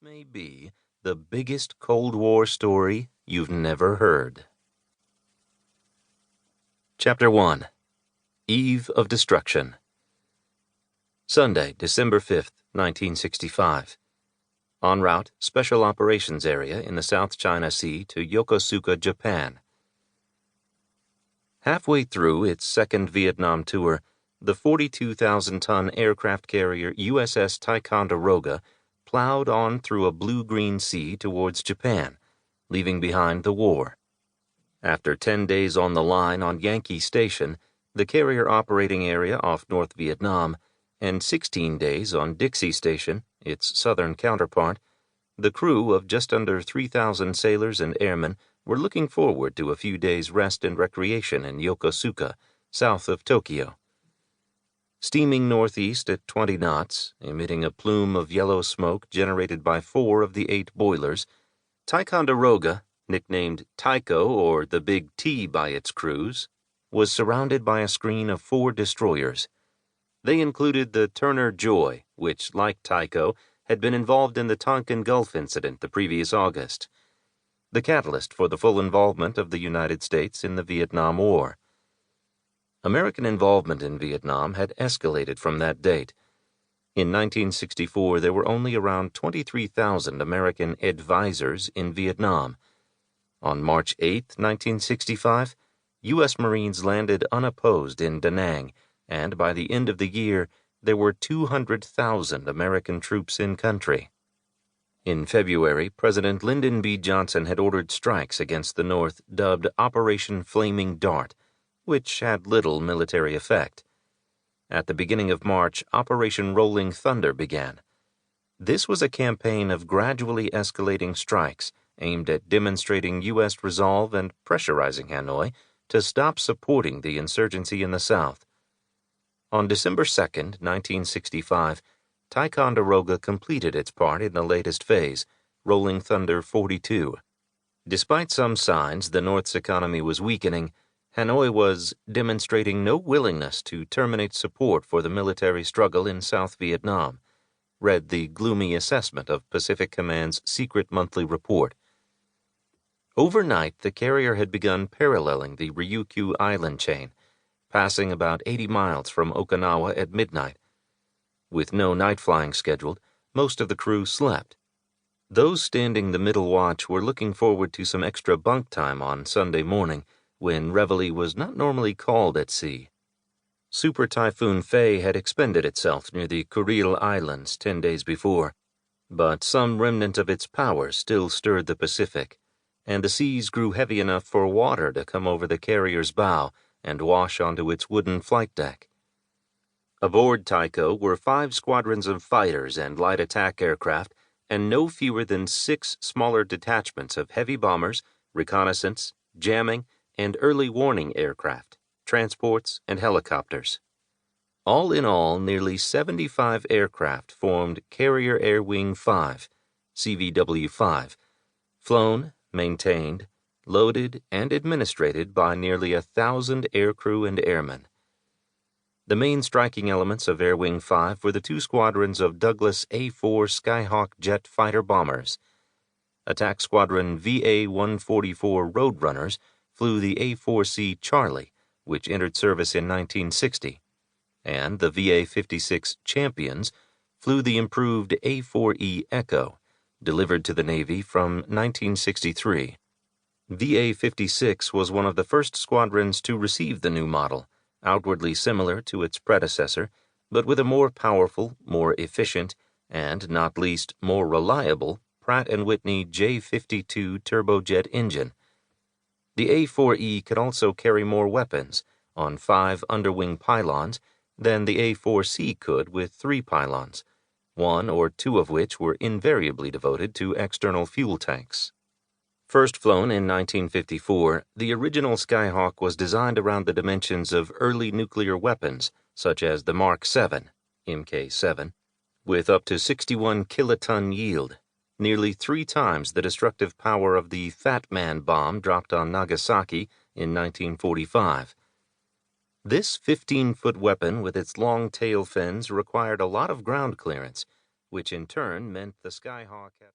may be the biggest Cold War story you've never heard. Chapter 1. Eve of Destruction. Sunday, December 5th, 1965. En route, Special Operations Area in the South China Sea to Yokosuka, Japan. Halfway through its second Vietnam tour, the 42,000-ton aircraft carrier USS Ticonderoga plowed on through a blue-green sea towards Japan, leaving behind the war. After 10 days on the line on Yankee Station, the carrier operating area off North Vietnam, and 16 days on Dixie Station, its southern counterpart, the crew of just under 3,000 sailors and airmen were looking forward to a few days' rest and recreation in Yokosuka, south of Tokyo. Steaming northeast at 20 knots, emitting a plume of yellow smoke generated by 4 of the 8 boilers, Ticonderoga, nicknamed Tycho or the Big T by its crews, was surrounded by a screen of 4 destroyers. They included the Turner Joy, which, like Tycho, had been involved in the Tonkin Gulf incident the previous August, the catalyst for the full involvement of the United States in the Vietnam War. American involvement in Vietnam had escalated from that date. In 1964, there were only around 23,000 American advisors in Vietnam. On March 8, 1965, U.S. Marines landed unopposed in Da Nang, and by the end of the year, there were 200,000 American troops in country. In February, President Lyndon B. Johnson had ordered strikes against the North dubbed Operation Flaming Dart, which had little military effect. At the beginning of March, Operation Rolling Thunder began. This was a campaign of gradually escalating strikes aimed at demonstrating U.S. resolve and pressurizing Hanoi to stop supporting the insurgency in the South. On December 2, 1965, Ticonderoga completed its part in the latest phase, Rolling Thunder 42. Despite some signs the North's economy was weakening, Hanoi was demonstrating no willingness to terminate support for the military struggle in South Vietnam, read the gloomy assessment of Pacific Command's secret monthly report. Overnight, the carrier had begun paralleling the Ryukyu Island chain, passing about 80 miles from Okinawa at midnight. With no night flying scheduled, most of the crew slept. Those standing the middle watch were looking forward to some extra bunk time on Sunday morning, when reveille was not normally called at sea. Super Typhoon Faye had expended itself near the Kuril Islands 10 days before, but some remnant of its power still stirred the Pacific, and the seas grew heavy enough for water to come over the carrier's bow and wash onto its wooden flight deck. Aboard Tycho were 5 squadrons of fighters and light attack aircraft, and no fewer than 6 smaller detachments of heavy bombers, reconnaissance, jamming, and early warning aircraft, transports, and helicopters. All in all, nearly 75 aircraft formed Carrier Air Wing 5, CVW-5, flown, maintained, loaded, and administrated by nearly 1,000 aircrew and airmen. The main striking elements of Air Wing 5 were the 2 squadrons of Douglas A-4 Skyhawk jet fighter bombers. Attack Squadron VA-144 Roadrunners flew the A-4C Charlie, which entered service in 1960, and the VA-56 Champions flew the improved A-4E Echo, delivered to the Navy from 1963. VA-56 was one of the first squadrons to receive the new model, outwardly similar to its predecessor, but with a more powerful, more efficient, and, not least, more reliable Pratt & Whitney J52 turbojet engine. The A-4E could also carry more weapons, on 5 underwing pylons, than the A-4C could with 3 pylons, 1 or 2 of which were invariably devoted to external fuel tanks. First flown in 1954, the original Skyhawk was designed around the dimensions of early nuclear weapons, such as the Mark 7, Mk7, with up to 61 kiloton yield, nearly 3 times the destructive power of the Fat Man bomb dropped on Nagasaki in 1945. This 15-foot weapon with its long tail fins required a lot of ground clearance, which in turn meant the Skyhawk had